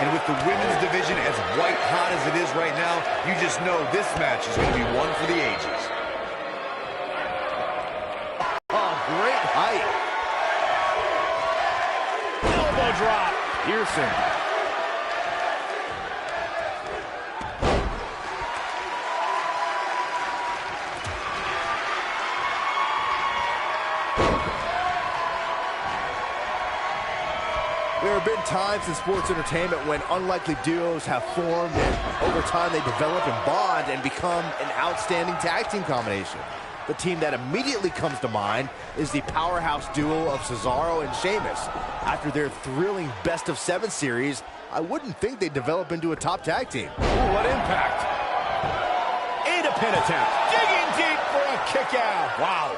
And with the women's division as white hot as it is right now, you just know this match is going to be one for the ages. Oh, great height. Elbow drop. Pearson. There have been times in sports entertainment when unlikely duos have formed, and over time they develop and bond and become an outstanding tag team combination. The team that immediately comes to mind is the powerhouse duo of Cesaro and Sheamus. After their thrilling best-of-7 series, I wouldn't think they'd develop into a top tag team. Ooh, what impact. And a pin attempt. Digging deep for a kick out. Wow.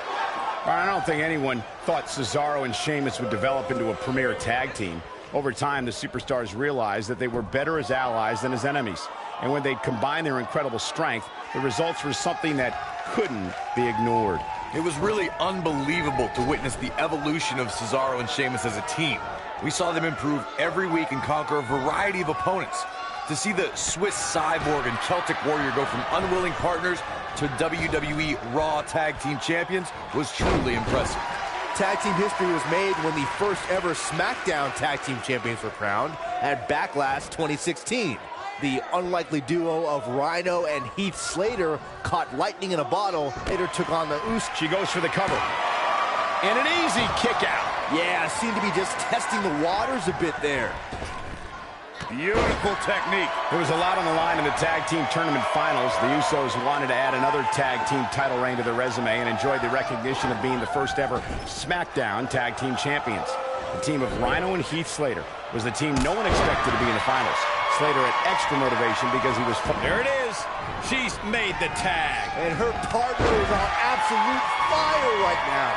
I don't think anyone thought Cesaro and Sheamus would develop into a premier tag team. Over time, the superstars realized that they were better as allies than as enemies. And when they'd combine their incredible strength, the results were something that couldn't be ignored. It was really unbelievable to witness the evolution of Cesaro and Sheamus as a team. We saw them improve every week and conquer a variety of opponents. To see the Swiss Cyborg and Celtic Warrior go from unwilling partners to WWE Raw Tag Team Champions was truly impressive. Tag team history was made when the first ever SmackDown Tag Team Champions were crowned at Backlash 2016. The unlikely duo of Rhino and Heath Slater caught lightning in a bottle, later took on the Usos. She goes for the cover. And an easy kick out. Yeah, seemed to be just testing the waters a bit there. Beautiful technique. There was a lot on the line in the tag team tournament finals. The Usos wanted to add another tag team title reign to their resume and enjoyed the recognition of being the first ever SmackDown Tag Team Champions. The team of Rhino and Heath Slater was the team no one expected to be in the finals. Slater had extra motivation because he was... There it is. She's made the tag. And her partner is on absolute fire right now.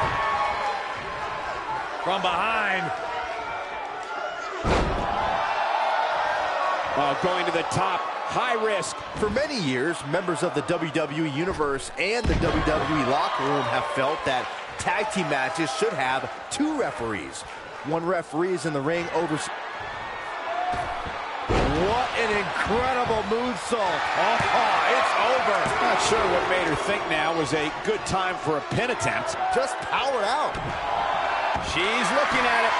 From behind. Going to the top, high risk. For many years, members of the WWE Universe and the WWE locker room have felt that tag team matches should have two referees. One referee is in the ring over... What an incredible moonsault. Oh, it's over. Not sure what made her think now was a good time for a pin attempt. Just powered out. She's looking at it.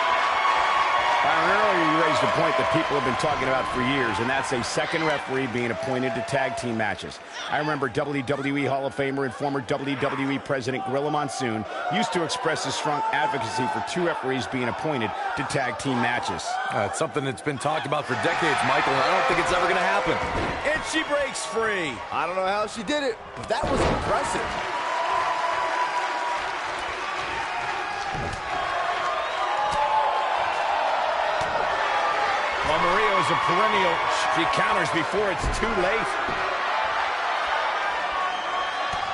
Byron, earlier you raised a point that people have been talking about for years, and that's a second referee being appointed to tag team matches. I remember WWE Hall of Famer and former WWE President Gorilla Monsoon used to express his strong advocacy for two referees being appointed to tag team matches. It's something that's been talked about for decades, Michael, and I don't think it's ever going to happen. And she breaks free. I don't know how she did it, but that was impressive. Well, Maria is a perennial. She counters before it's too late.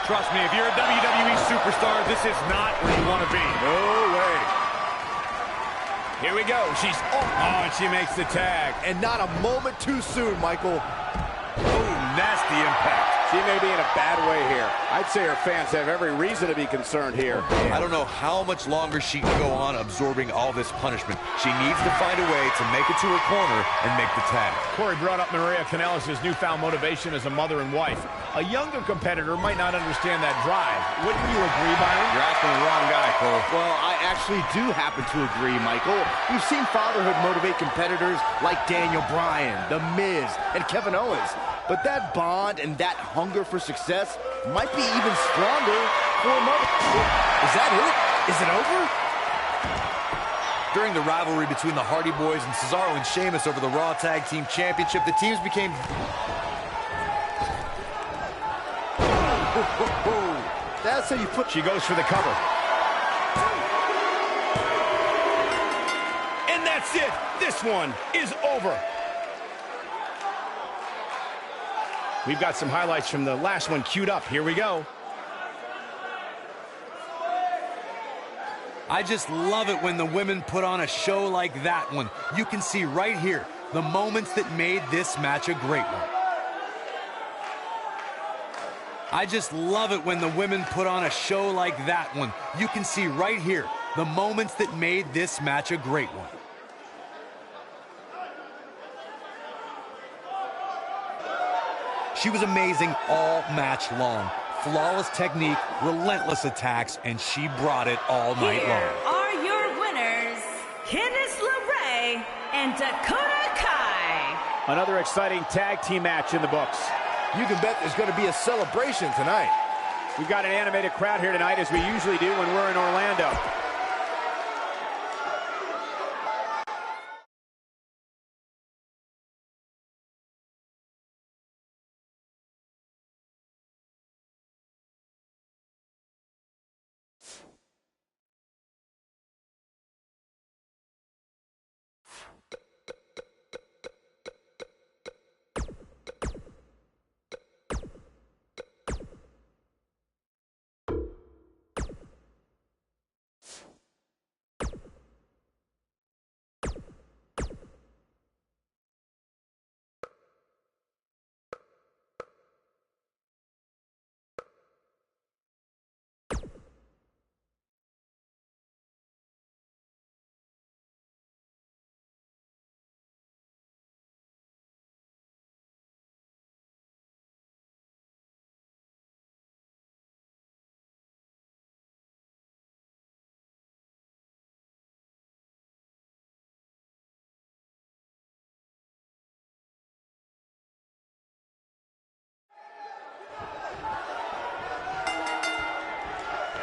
Trust me, if you're a WWE superstar, this is not where you want to be. No way. Here we go. She's... Oh, and she makes the tag. And not a moment too soon, Michael. Oh, nasty impact. She may be in a bad way here. I'd say her fans have every reason to be concerned here. I don't know how much longer she can go on absorbing all this punishment. She needs to find a way to make it to her corner and make the tag. Corey brought up Maria Kanellis' newfound motivation as a mother and wife. A younger competitor might not understand that drive. Wouldn't you agree, Byron? You're asking the wrong guy, Cole. Well, I actually do happen to agree, Michael. We've seen fatherhood motivate competitors like Daniel Bryan, The Miz, and Kevin Owens. But that bond and that hunger for success might be even stronger for a mother. Is that it? Is it over? During the rivalry between the Hardy Boys and Cesaro and Sheamus over the Raw Tag Team Championship, the teams became... That's how you put... She goes for the cover. And that's it. This one is over. We've got some highlights from the last one queued up. Here we go. I just love it when the women put on a show like that one. You can see right here the moments that made this match a great one. I just love it when the women put on a show like that one. You can see right here the moments that made this match a great one. She was amazing all match long. Flawless technique, relentless attacks, and she brought it all night long. Here are your winners, Candice LeRae and Dakota Kai. Another exciting tag team match in the books. You can bet there's going to be a celebration tonight. We've got an animated crowd here tonight, as we usually do when we're in Orlando.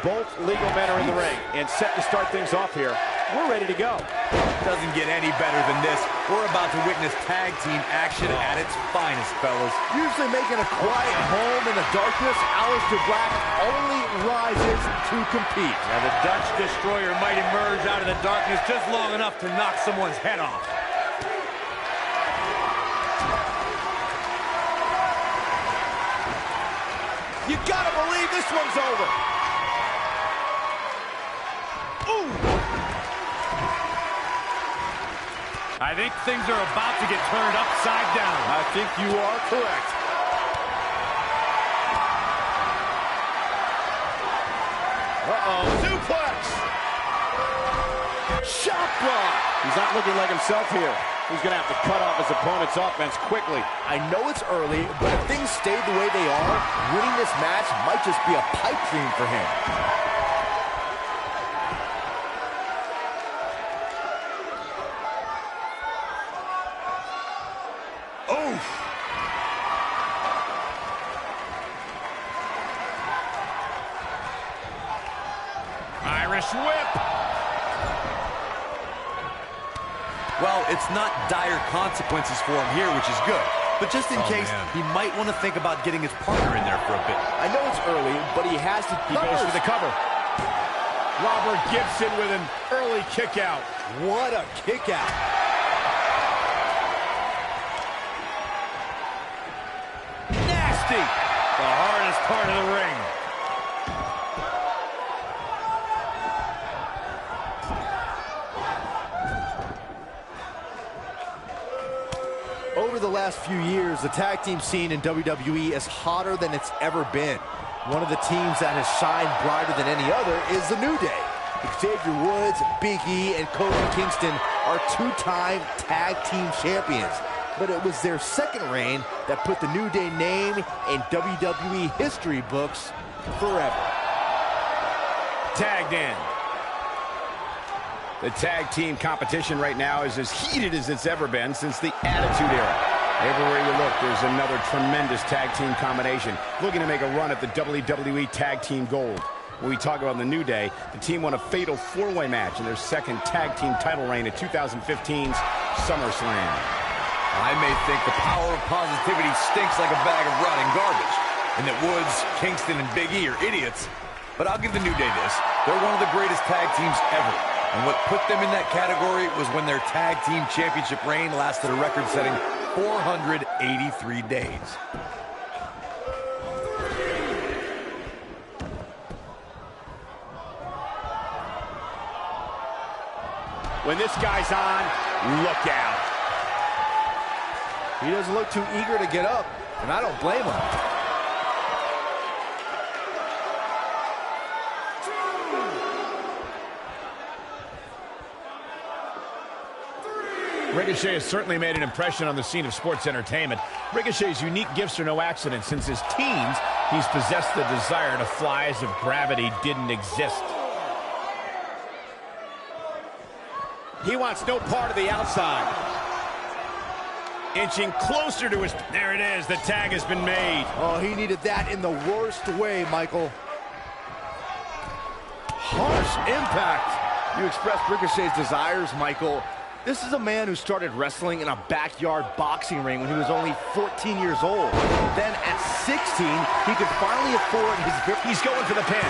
Both legal men are in the ring and set to start things off here. We're ready to go. Doesn't get any better than this. We're about to witness tag team action at its finest, fellas. Usually making a quiet home in the darkness, Aleister Black only rises to compete. Now the Dutch Destroyer might emerge out of the darkness just long enough to knock someone's head off. You gotta believe this one's over. Ooh. I think things are about to get turned upside down. I think you are correct. Uh-oh, suplex! Shot block! He's not looking like himself here. He's going to have to cut off his opponent's offense quickly. I know it's early, but if things stay the way they are, winning this match might just be a pipe dream for him. Irish whip. Well, it's not dire consequences for him here, which is good. But just in case, he might want to think about getting his partner in there for a bit. I know it's early, but he has to... He goes for the cover. Robert Gibson with an early kick out. What a kick out. Nasty. The hardest part of the ring. Over the last few years, the tag team scene in WWE is hotter than it's ever been. One of the teams that has shined brighter than any other is the New Day. Xavier Woods, Big E, and Kofi Kingston are two-time tag team champions. But it was their second reign that put the New Day name in WWE history books forever. Tagged in. The tag team competition right now is as heated as it's ever been since the Attitude Era. Everywhere you look, there's another tremendous tag team combination looking to make a run at the WWE Tag Team Gold. When we talk about the New Day, the team won a fatal four-way match in their second tag team title reign at 2015's SummerSlam. I may think the power of positivity stinks like a bag of rotting garbage, and that Woods, Kingston, and Big E are idiots, but I'll give the New Day this. They're one of the greatest tag teams ever. And what put them in that category was when their tag team championship reign lasted a record-setting 483 days. When this guy's on, look out. He doesn't look too eager to get up, and I don't blame him. Ready Ricochet has certainly made an impression on the scene of sports entertainment. Ricochet's unique gifts are no accident. Since his teens, he's possessed the desire to fly as if gravity didn't exist. He wants no part of the outside. Inching closer to his... There it is. The tag has been made. Oh, he needed that in the worst way, Michael. Harsh impact. You expressed Ricochet's desires, Michael. This is a man who started wrestling in a backyard boxing ring when he was only 14 years old. Then at 16, he could finally afford his... He's going for the pin.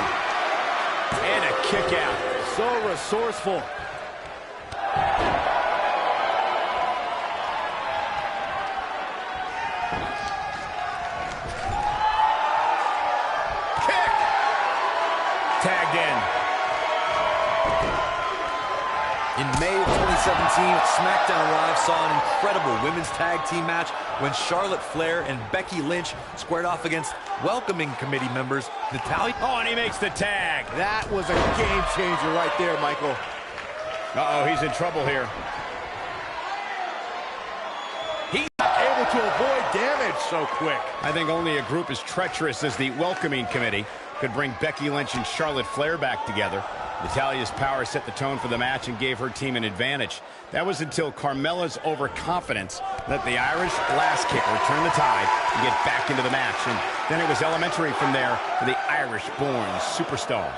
And a kick out. So resourceful. Tagged in. In May of 2017, SmackDown Live saw an incredible women's tag team match when Charlotte Flair and Becky Lynch squared off against welcoming committee members Natalya. Oh, and he makes the tag. That was a game changer right there, Michael. Uh-oh, he's in trouble here. He's not able to avoid damage so quick. I think only a group as treacherous as the welcoming committee could bring Becky Lynch and Charlotte Flair back together. Natalya's power set the tone for the match and gave her team an advantage. That was until Carmella's overconfidence let the Irish last kicker turn the tide and get back into the match. And then it was elementary from there for the Irish-born superstar.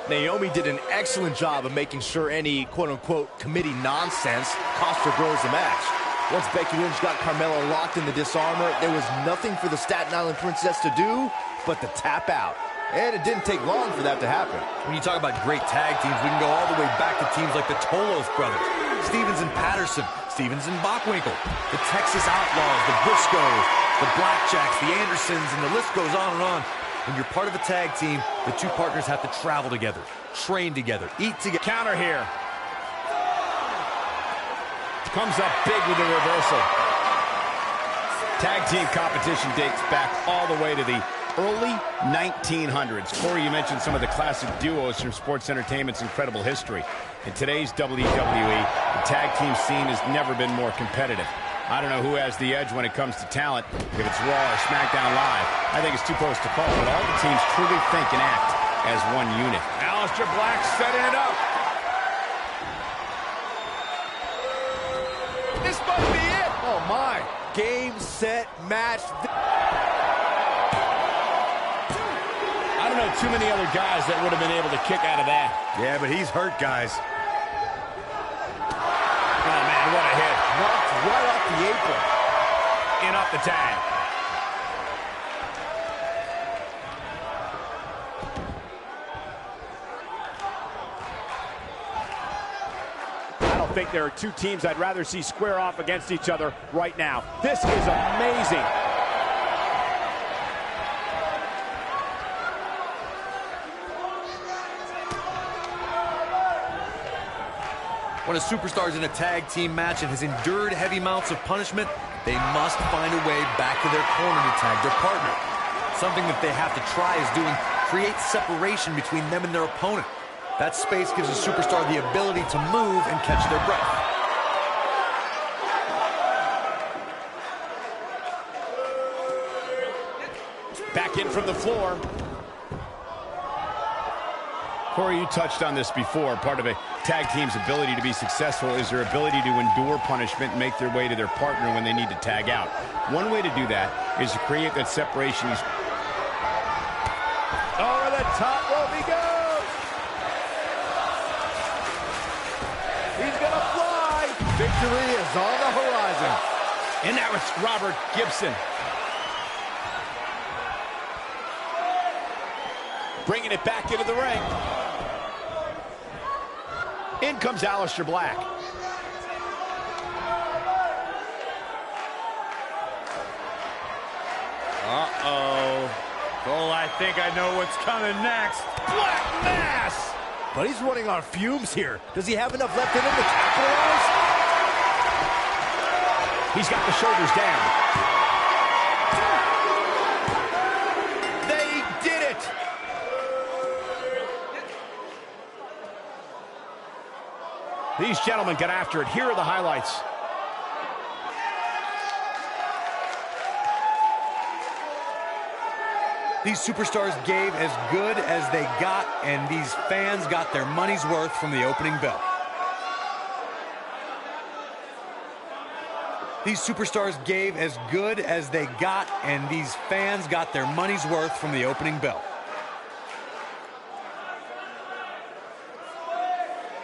Naomi did an excellent job of making sure any quote-unquote committee nonsense cost her girls the match. Once Becky Lynch got Carmella locked in the disarmor, there was nothing for the Staten Island Princess to do but to tap out. And it didn't take long for that to happen. When you talk about great tag teams, we can go all the way back to teams like the Tolos brothers, Stevens and Patterson, Stevens and Bockwinkel, the Texas Outlaws, the Briscoes, the Blackjacks, the Andersons, and the list goes on and on. When you're part of a tag team, the two partners have to travel together, train together, eat together. Counter here. Comes up big with the reversal. Tag team competition dates back all the way to the early 1900s. Corey, you mentioned some of the classic duos from sports entertainment's incredible history. In today's WWE, the tag team scene has never been more competitive. I don't know who has the edge when it comes to talent, if it's Raw or SmackDown Live. I think it's too close to call, but all the teams truly think and act as one unit. Aleister Black setting it up. This must be it. Oh, my. Game, set, match. I don't know too many other guys that would have been able to kick out of that. Yeah, but he's hurt, guys. Oh, man, what a hit. Knocked right off the apron. In off the tag. I don't think there are two teams I'd rather see square off against each other right now. This is amazing. When a superstar is in a tag team match and has endured heavy amounts of punishment, they must find a way back to their corner to tag their partner. Something that they have to try is doing creates separation between them and their opponent. That space gives a superstar the ability to move and catch their breath. Back in from the floor. Corey, you touched on this before. Part of a tag team's ability to be successful is their ability to endure punishment and make their way to their partner when they need to tag out. One way to do that is to create that separation. Over the top rope he goes. He's going to fly. Victory is on the horizon. And now it's Robert Gibson. Bringing it back into the ring. In comes Aleister Black. Uh-oh. Oh, I think I know what's coming next. Black Mass! But he's running on fumes here. Does he have enough left in him to capitalize? He's got the shoulders down. They did it! These gentlemen got after it. Here are the highlights. These superstars gave as good as they got, and these fans got their money's worth from the opening bell. These superstars gave as good as they got, and these fans got their money's worth from the opening bell.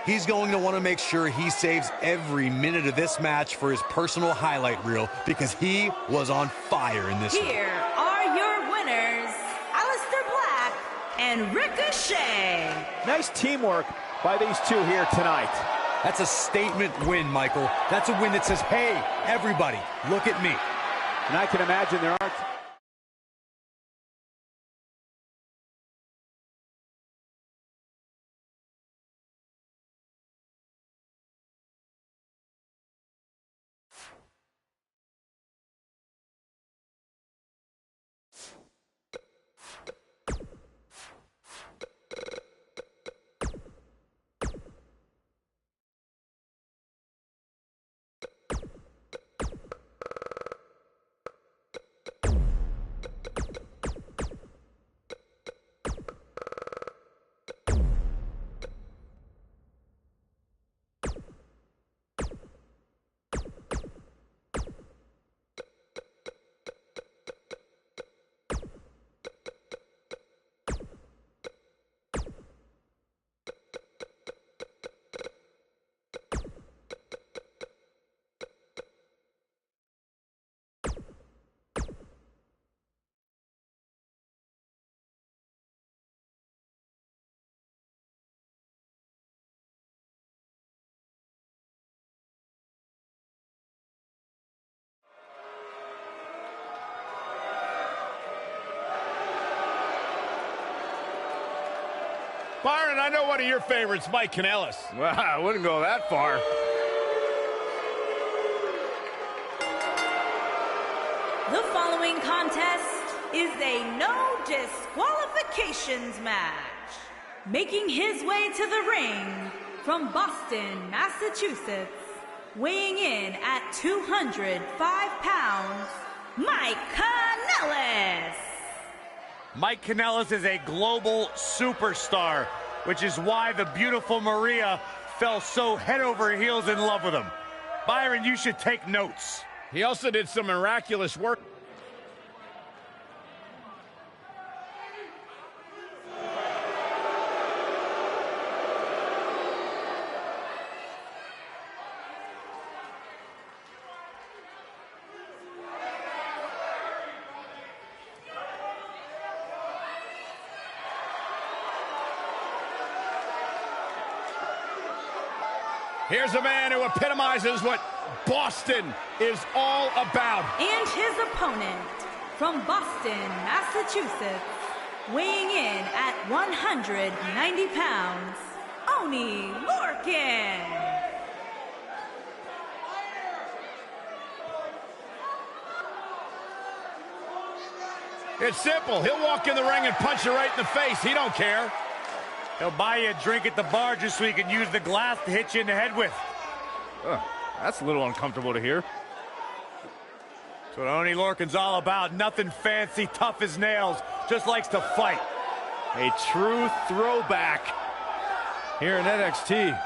He's going to want to make sure he saves every minute of this match for his personal highlight reel, because he was on fire in this one. Here are your winners, Aleister Black and Ricochet. Nice teamwork by these two here tonight. That's a statement win, Michael. That's a win that says, hey, everybody, look at me. And I can imagine there aren't... Byron, I know one of your favorites, Mike Kanellis. Well, I wouldn't go that far. The following contest is a no disqualifications match. Making his way to the ring from Boston, Massachusetts, weighing in at 205 pounds, Mike Kanellis. Mike Kanellis is a global superstar, which is why the beautiful Maria fell so head over heels in love with him. Byron, you should take notes. He also did some miraculous work. Here's a man who epitomizes what Boston is all about. And his opponent from Boston, Massachusetts, weighing in at 190 pounds, Oney Lorcan. It's simple. He'll walk in the ring and punch you right in the face. He don't care. He'll buy you a drink at the bar just so he can use the glass to hit you in the head with. That's a little uncomfortable to hear. That's what Oney Lorcan's all about. Nothing fancy, tough as nails. Just likes to fight. A true throwback here in NXT.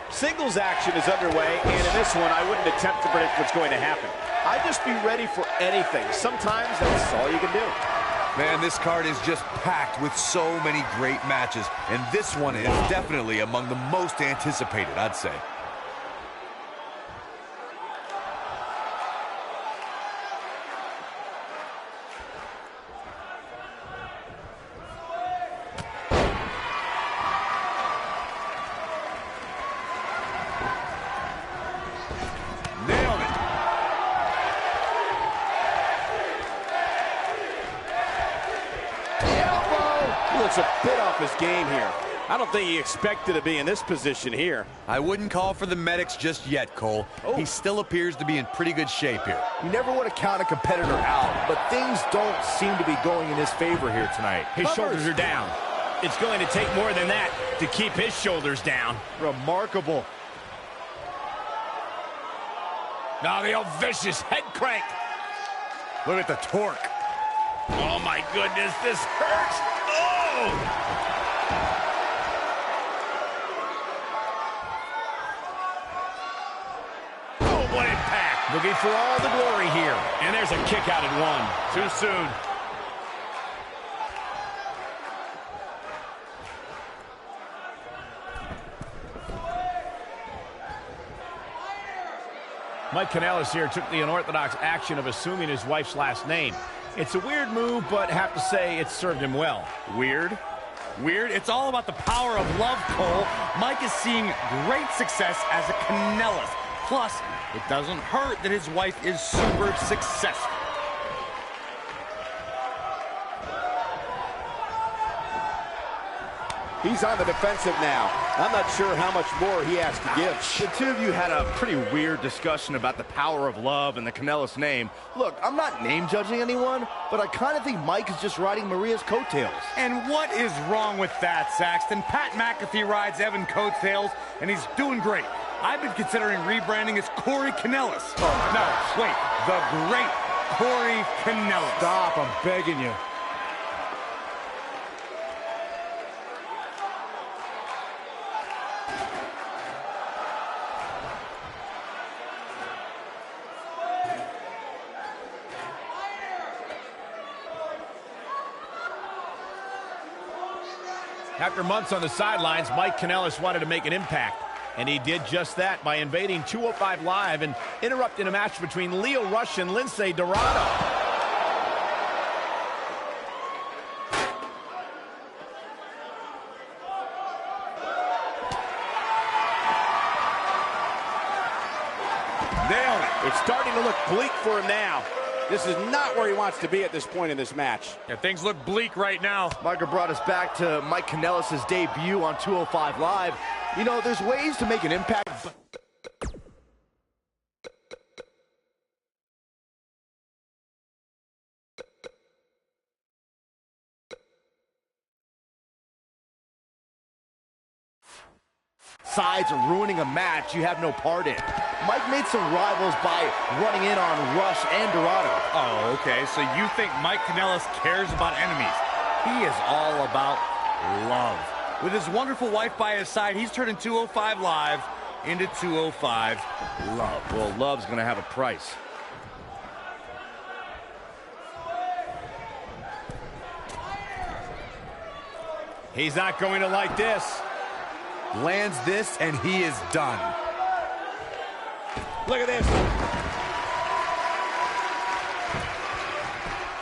Singles action is underway, and in this one, I wouldn't attempt to predict what's going to happen. I'd just be ready for anything. Sometimes that's all you can do. Man, this card is just packed with so many great matches, and this one is definitely among the most anticipated, I'd say. Nailed it. He looks a bit off his game here. I don't think he expected to be in this position here. I wouldn't call for the medics just yet, Cole. He still appears to be in pretty good shape here. You never want to count a competitor out, but things don't seem to be going in his favor here tonight. His shoulders are down. It's going to take more than that. to keep his shoulders down. Remarkable. Now the old vicious head crank. Look at the torque. Oh my goodness, this hurts. Oh! Oh, what impact. Looking for all the glory here. And there's a kick out at one. Too soon. Mike Kanellis here took the unorthodox action of assuming his wife's last name. It's a weird move, but I have to say it served him well. Weird? Weird? It's all about the power of love, Cole. Mike is seeing great success as a Kanellis. Plus, it doesn't hurt that his wife is super successful. He's on the defensive now. I'm not sure how much more he has to give. The two of you had a pretty weird discussion about the power of love and the Kanellis name. Look, I'm not name judging anyone, but I kind of think Mike is just riding Maria's coattails. And what is wrong with that, Saxton? Pat McAfee rides Evan coattails, and he's doing great. I've been considering rebranding as Corey Kanellis. Oh, no, wait, the great Corey Kanellis. Stop, I'm begging you. After months on the sidelines, Mike Kanellis wanted to make an impact. And he did just that by invading 205 Live and interrupting a match between Lio Rush and Lince Dorado. Nailed it. It's starting to look bleak for him now. This is not where he wants to be at this point in this match. Yeah, things look bleak right now. Michael brought us back to Mike Kanellis' debut on 205 Live. You know, there's ways to make an impact, but... sides are ruining a match you have no part in. Mike made some rivals by running in on Rush and Dorado. Oh, okay, so you think Mike Kanellis cares about enemies. He is all about love. With his wonderful wife by his side, he's turning 205 Live into 205 Love. Well, love's gonna have a price. He's not going to like this. Lands this, and he is done. Look at this.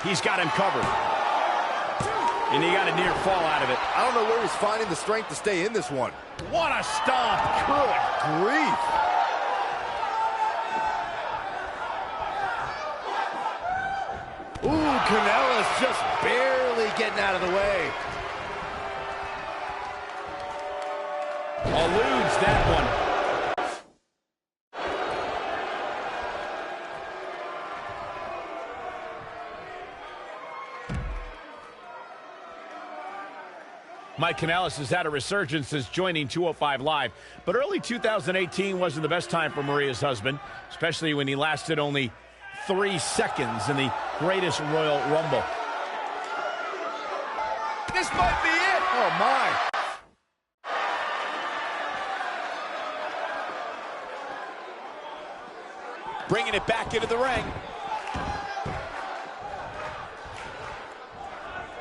He's got him covered. And he got a near fall out of it. I don't know where he's finding the strength to stay in this one. What a stomp. Good grief. Ooh, Kanellis just barely getting out of the way. Eludes that one. Mike Kanellis has had a resurgence since joining 205 Live, but early 2018 wasn't the best time for Maria's husband, especially when he lasted only 3 seconds in the Greatest Royal Rumble. This might be it. Oh, my. Bringing it back into the ring.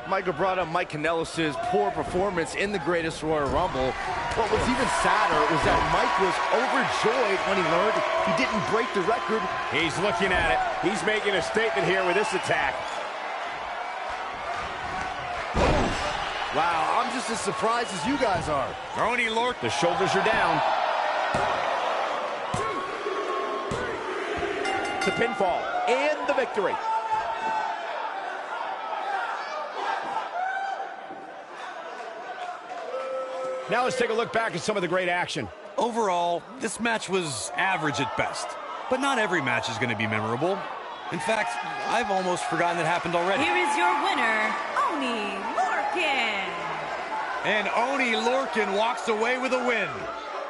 Michael brought up Mike Kanellis' poor performance in the Greatest Royal Rumble. What was even sadder was that Mike was overjoyed when he learned he didn't break the record. He's looking at it. He's making a statement here with this attack. Wow, I'm just as surprised as you guys are. Tony Lord. The shoulders are down. The pinfall and the victory. Now let's take a look back at some of the great action. Overall, this match was average at best. But not every match is going to be memorable. In fact, I've almost forgotten it happened already. Here is your winner, Oney Lorcan. And Oney Lorcan walks away with a win.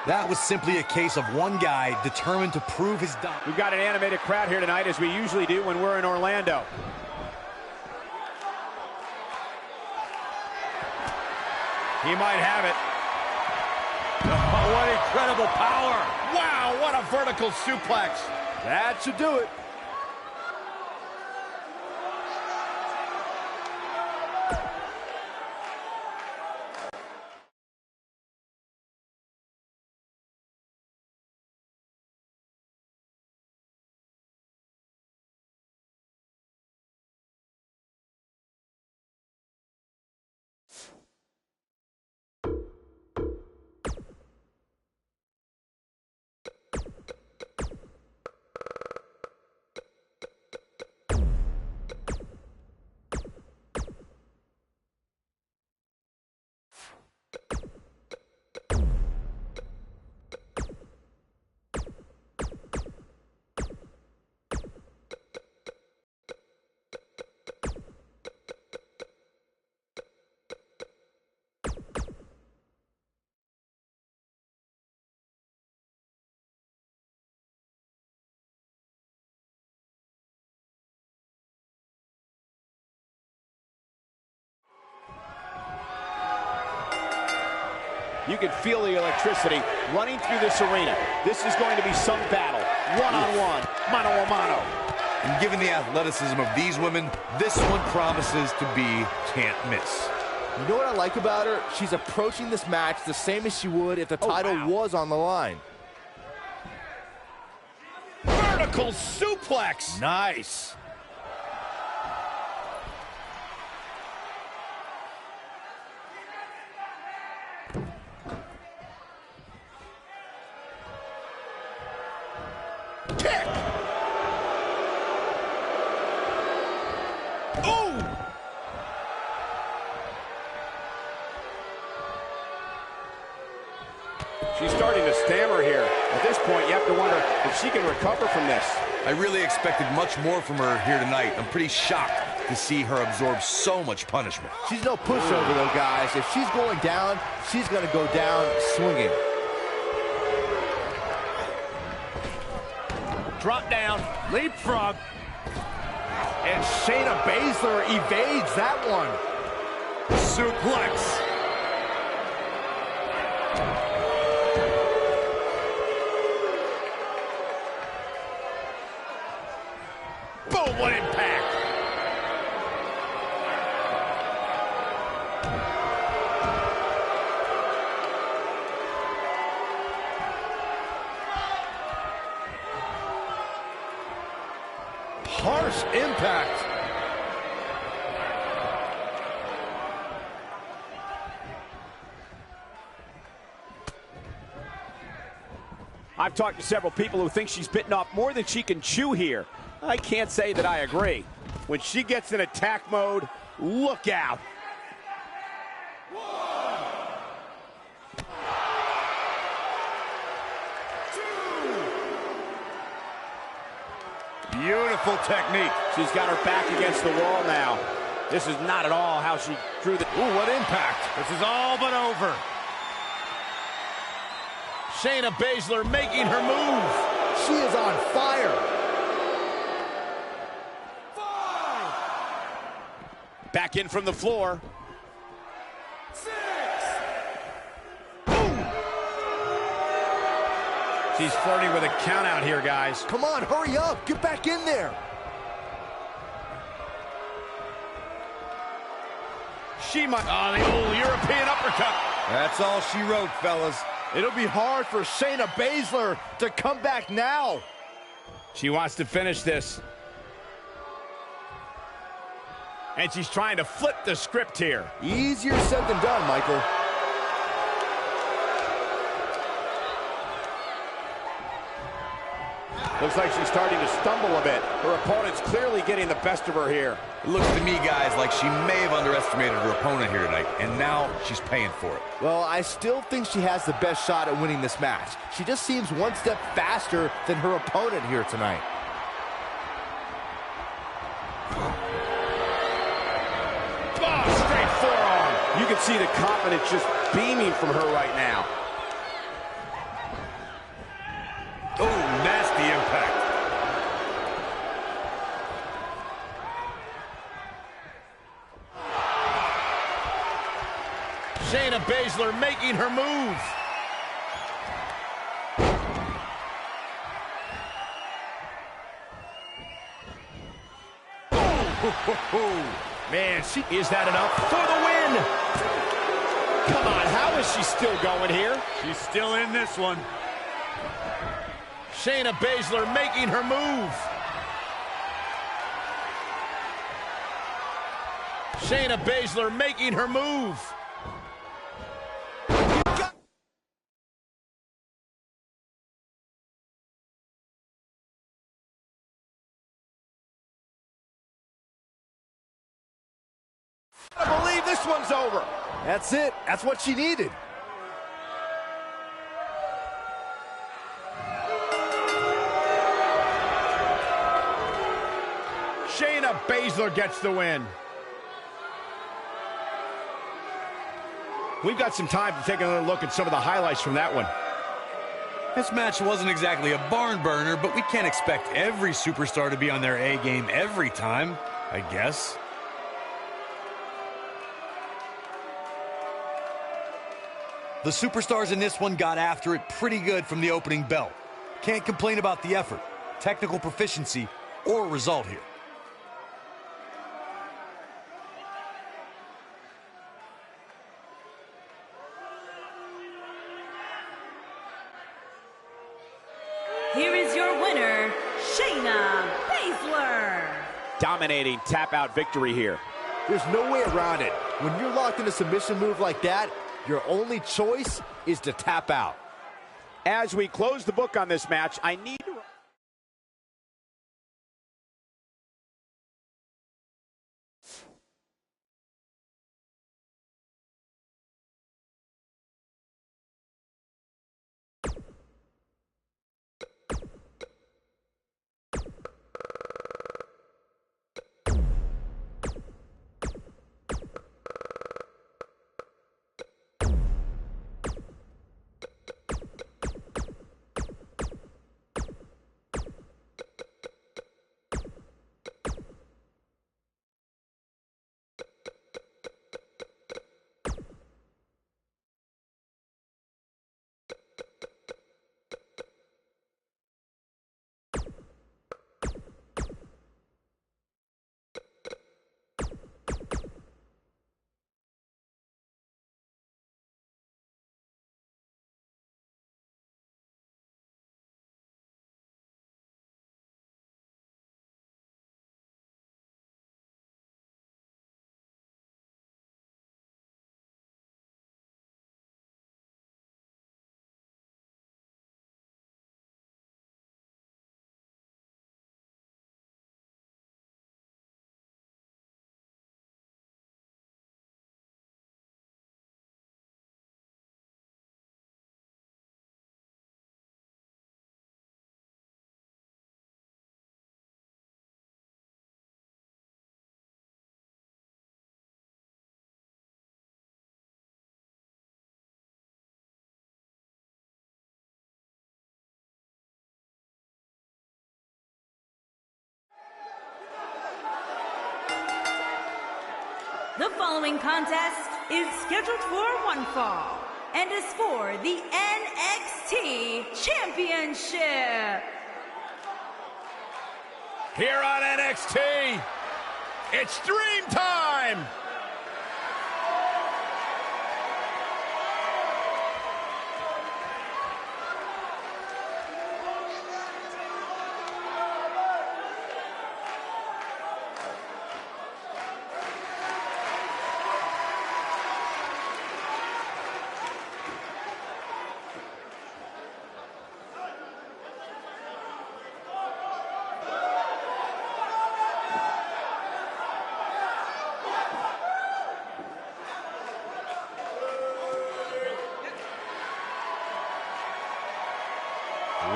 That was simply a case of one guy determined to prove his dominance. We've got an animated crowd here tonight, as we usually do when we're in Orlando. He might have it. Oh, what incredible power. Wow, what a vertical suplex. That should do it. You can feel the electricity running through this arena. This is going to be some battle. One-on-one, mano-a-mano. And given the athleticism of these women, this one promises to be can't miss. You know what I like about her? She's approaching this match the same as she would if the title was on the line. Vertical suplex. Nice. Kick. Ooh. She's starting to stammer here. At this point, you have to wonder if she can recover from this. I really expected much more from her here tonight. I'm pretty shocked to see her absorb so much punishment. She's no pushover, though, guys. If she's going down, she's going to go down swinging. Drop down, leapfrog. And Shayna Baszler evades that one. Suplex. Boom, what impact. Harsh impact. I've talked to several people who think she's bitten off more than she can chew here. I can't say that I agree. When she gets in attack mode, look out. Beautiful technique. She's got her back against the wall now. This is not at all how she drew the... Ooh, what impact. This is all but over. Shayna Baszler making her move. She is on fire. Back in from the floor. She's flirting with a count out here, guys. Come on, hurry up. Get back in there. She might... Oh, the old European uppercut. That's all she wrote, fellas. It'll be hard for Shayna Baszler to come back now. She wants to finish this. And she's trying to flip the script here. Easier said than done, Michael. Looks like she's starting to stumble a bit. Her opponent's clearly getting the best of her here. It looks to me, guys, like she may have underestimated her opponent here tonight, and now she's paying for it. Well, I still think she has the best shot at winning this match. She just seems one step faster than her opponent here tonight. Oh, straight forearm. You can see the confidence just beaming from her right now. Oh, nasty impact. Shayna Baszler making her move. Man, Is that enough for the win? Come on, how is she still going here? She's still in this one. Shayna Baszler making her move. Shayna Baszler making her move. I believe this one's over. That's it. That's what she needed. Shayna Baszler gets the win. We've got some time to take another look at some of the highlights from that one. This match wasn't exactly a barn burner, but we can't expect every superstar to be on their A game every time, I guess. The superstars in this one got after it pretty good from the opening bell. Can't complain about the effort, technical proficiency, or result here. Here is your winner, Shayna Baszler. Dominating tap-out victory here. There's no way around it. When you're locked in a submission move like that, your only choice is to tap out. As we close the book on this match, I need to... The following contest is scheduled for one fall and is for the NXT Championship. Here on NXT, it's Dream Time!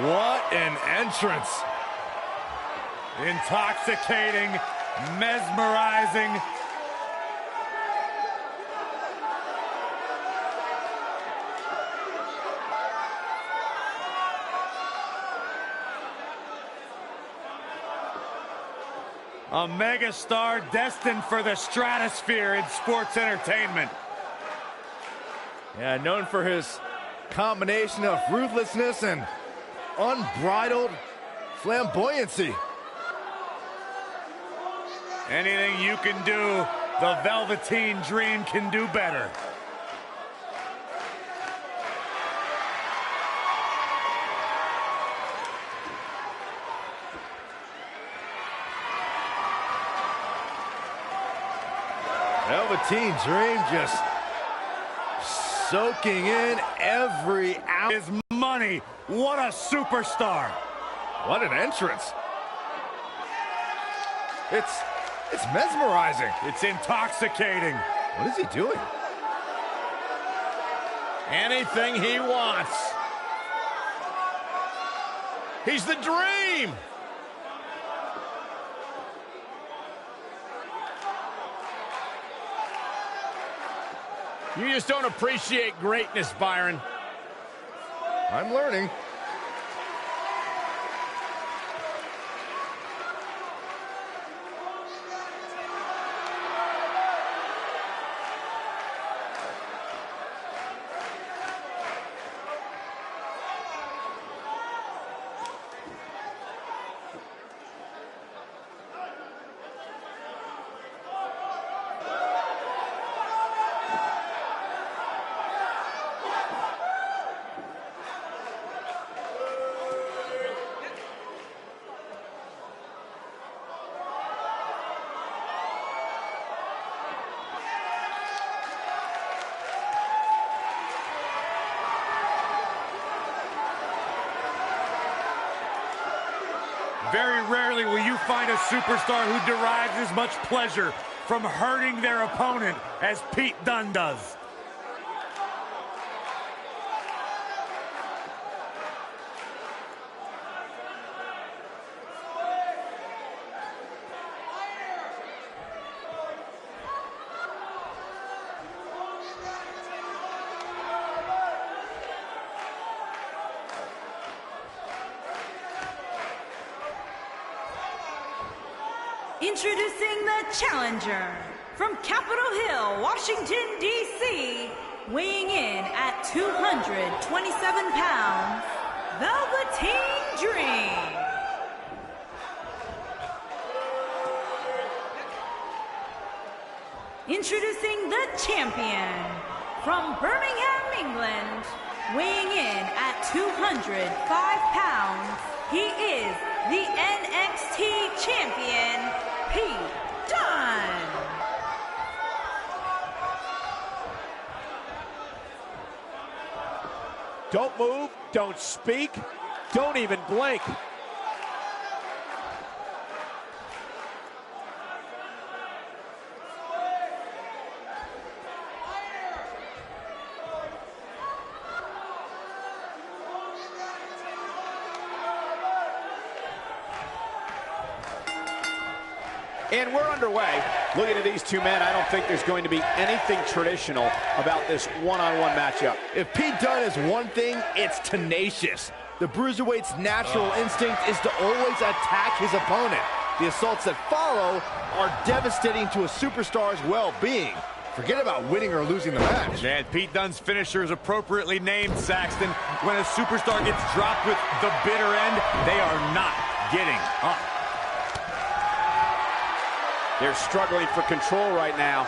What an entrance. Intoxicating, mesmerizing. A megastar destined for the stratosphere in sports entertainment. Yeah, known for his combination of ruthlessness and unbridled flamboyancy. Anything you can do, the Velveteen Dream can do better. Velveteen Dream just soaking in every ounce. His money, what a superstar. What an entrance. It's mesmerizing. It's intoxicating. What is he doing? Anything he wants. He's the Dream. You just don't appreciate greatness, Byron. I'm learning. Very rarely will you find a superstar who derives as much pleasure from hurting their opponent as Pete Dunne does. Introducing the challenger from Capitol Hill, Washington, D.C., weighing in at 227 pounds, Velveteen Dream. Introducing the champion from Birmingham, England, weighing in at 205 pounds, he is the NXT champion, Pete Dunne. Don't move, don't speak, don't even blink. And we're underway. Looking at these two men, I don't think there's going to be anything traditional about this one-on-one matchup. If Pete Dunne is one thing, it's tenacious. The Bruiserweight's natural instinct is to always attack his opponent. The assaults that follow are devastating to a superstar's well-being. Forget about winning or losing the match. And Pete Dunne's finisher is appropriately named, Saxton. When a superstar gets dropped with the bitter end, they are not getting up. They're struggling for control right now.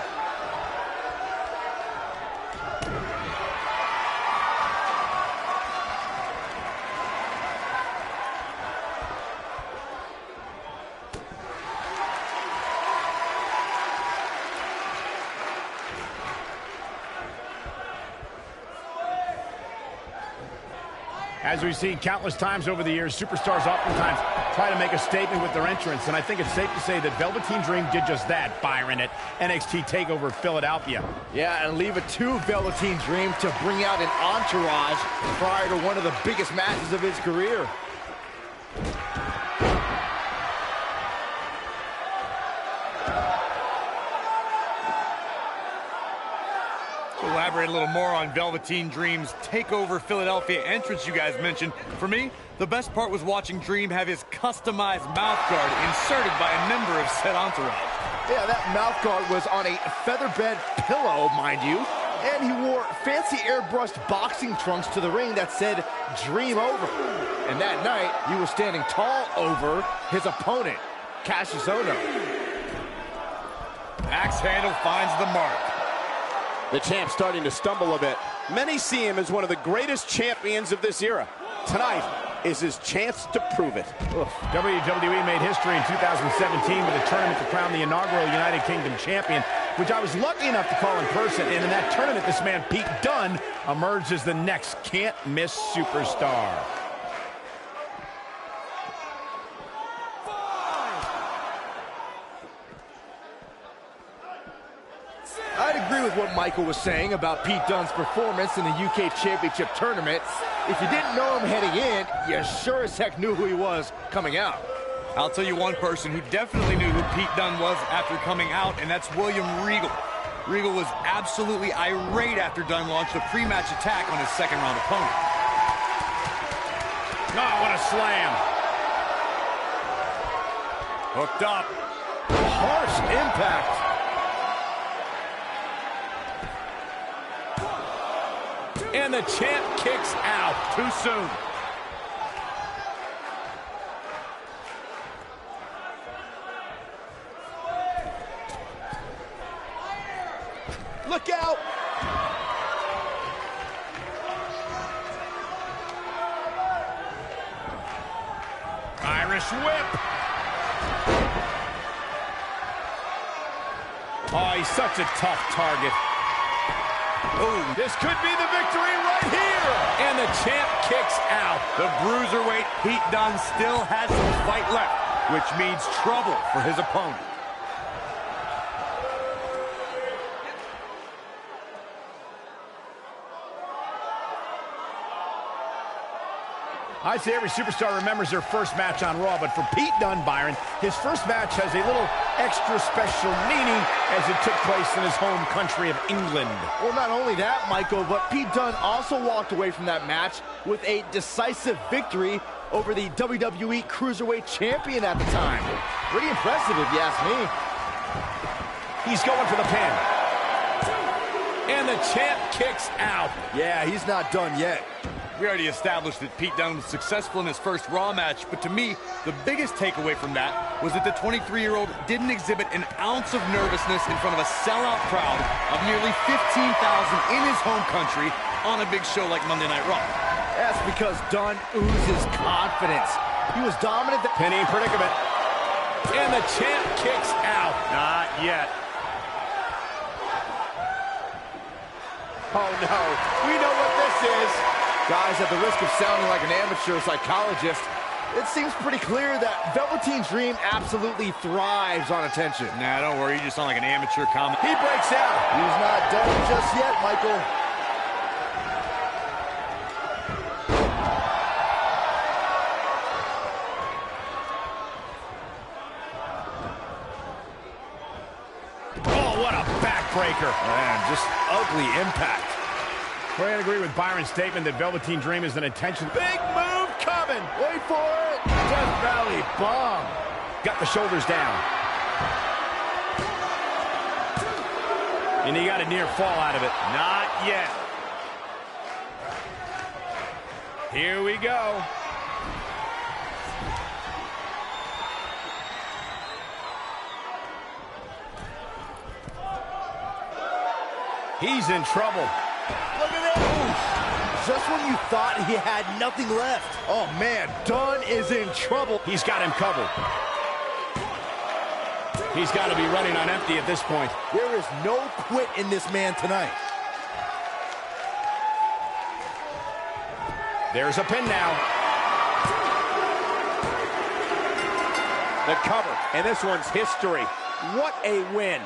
As we've seen countless times over the years, superstars oftentimes try to make a statement with their entrance, and I think it's safe to say that Velveteen Dream did just that, Byron, at NXT TakeOver Philadelphia. Yeah, and leave it to Velveteen Dream to bring out an entourage prior to one of the biggest matches of his career. Well, elaborate a little more on Velveteen Dream's TakeOver Philadelphia entrance you guys mentioned. For me, the best part was watching Dream have his customized mouth guard inserted by a member of said entourage. Yeah, that mouth guard was on a featherbed pillow, mind you, and he wore fancy airbrushed boxing trunks to the ring that said Dream Over. And that night, he was standing tall over his opponent, Cassius Ohno. Axe handle finds the mark. The champ starting to stumble a bit. Many see him as one of the greatest champions of this era. Tonight is his chance to prove it. WWE made history in 2017 with a tournament to crown the inaugural United Kingdom champion, which I was lucky enough to call in person. And in that tournament, this man, Pete Dunne, emerged as the next can't-miss superstar. I'd agree with what Michael was saying about Pete Dunne's performance in the UK Championship Tournament. If you didn't know him heading in, you sure as heck knew who he was coming out. I'll tell you one person who definitely knew who Pete Dunne was after coming out, and that's William Regal. Regal was absolutely irate after Dunne launched a pre-match attack on his second-round opponent. Oh, what a slam. Hooked up. Harsh impact. And the champ kicks out. Too soon. Look out! Irish whip. Oh, he's such a tough target. Oh, This could be the victory right here. And the champ kicks out. the bruiserweight Pete Dunne still has some fight left, which means trouble for his opponent. I'd say every superstar remembers their first match on Raw, but for Pete Dunne, Byron, his first match has a little extra special meaning as it took place in his home country of England. Well, not only that, Michael, but Pete Dunne also walked away from that match with a decisive victory over the WWE Cruiserweight Champion at the time. Pretty impressive, if you ask me. He's going for the pin. And the champ kicks out. Yeah, he's not done yet. We already established that Pete Dunne was successful in his first Raw match, but to me, the biggest takeaway from that was that the 23-year-old didn't exhibit an ounce of nervousness in front of a sellout crowd of nearly 15,000 in his home country on a big show like Monday Night Raw. That's because Dunne oozes confidence. He was dominant. Penny in predicament. And the champ kicks out. Not yet. Oh, no. We know what this is. Guys, at the risk of sounding like an amateur psychologist, it seems pretty clear that Velveteen Dream absolutely thrives on attention. Nah, don't worry. You just sound like an amateur comment. He breaks out. He's not done just yet, Michael. Oh, what a backbreaker. Man, just ugly impact. I agree with Byron's statement that Velveteen Dream is an intention. Big move coming. Wait for it. Death Valley bomb. Got the shoulders down. And he got a near fall out of it. Not yet. Here we go. He's in trouble. Look at this. Just when you thought he had nothing left. Oh, man, Dunne is in trouble. He's got him covered. He's got to be running on empty at this point. There is no quit in this man tonight. There's a pin now. The cover, and this one's history. What a win.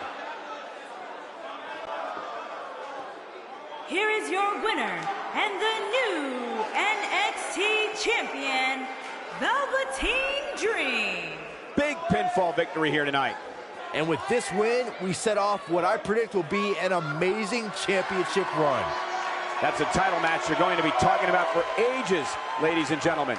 Here is your winner and the new NXT champion, Velveteen Dream. Big pinfall victory here tonight. And with this win, we set off what I predict will be an amazing championship run. That's a title match you're going to be talking about for ages, ladies and gentlemen.